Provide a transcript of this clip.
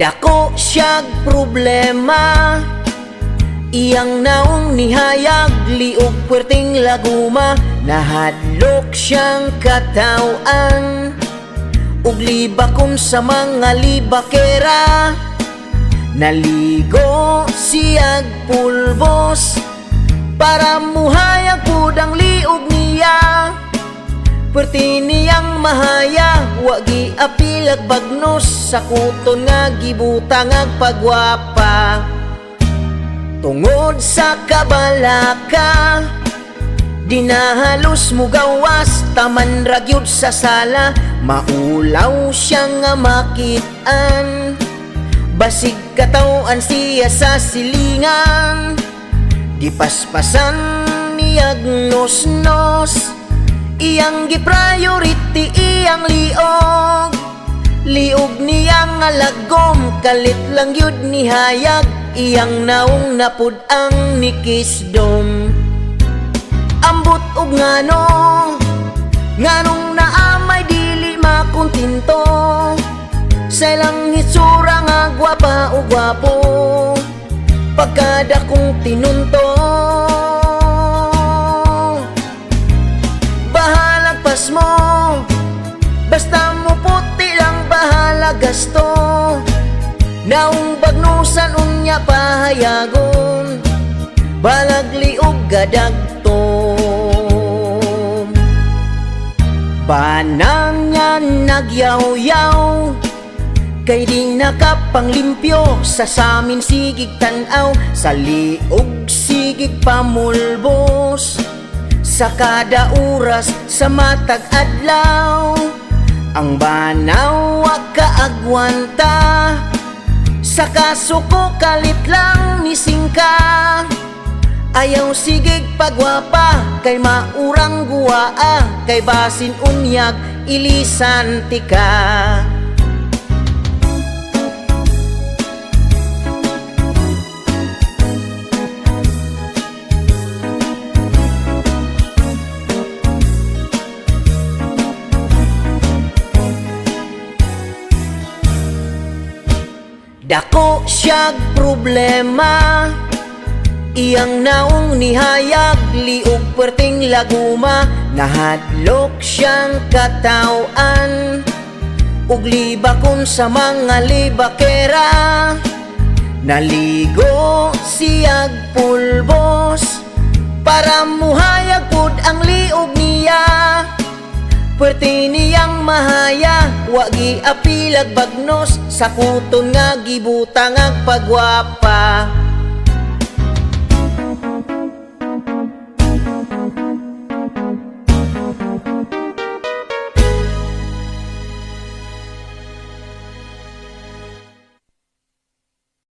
Dako siyag problema, iyang naong nihayag, liog puwerteng laguma. Nahadlok siyang katawan, ug libakon sa mga libakera. Naligo siyag pulbos, para muhayag pud ang liog niya. Puwerte niyang mahaya, wa giapilag bagnos, sa kuton nga gibutang ag pagwapa. Tungod sa kabalaka, dinahalos mo gawas, taman ragyod sa sala. Maulaw siya nga makit-an, basig katawan siya sa silingan. Gipaspasan niyag nos-nos, iyang gipriority iyang liog. Liog niyang alagom, kalit lang yud ni hayag, iyang naong napud ang nikisdom. Ambot og nganong naamay dili makuntinto, sa ilang hitsura nga gwapa o gwapo, pagkada kong tinunto. Bahalag pas mo, basta mo puti lang, bahala gasto. Naong bagnusan unya pahayagon, balag liog gadagtom. Banang nga nagyaw-yaw, kay di nakapanglimpyo, sa samin sigig tanaw, sa liog sigig pamulbos. Sa kada oras sa matag adlaw, ang banaw wa kaagwanta, sa kasuko kalit lang misingka. Ayaw sigig pagwapa, kay maurang guwaa, kay basin unyag ilisan tika. Dako siyag problema, iyang naong nihayag, liog puwerteng laguma. Nahadlok siyang katawan, ug libakon sa mga libakera. Naligo siyag pulbos, para muhayag pud ang liog niya. Puwerte niyang mahaya, wa giapilag bagnos, sa kuton nga gibutang ag pagwapa.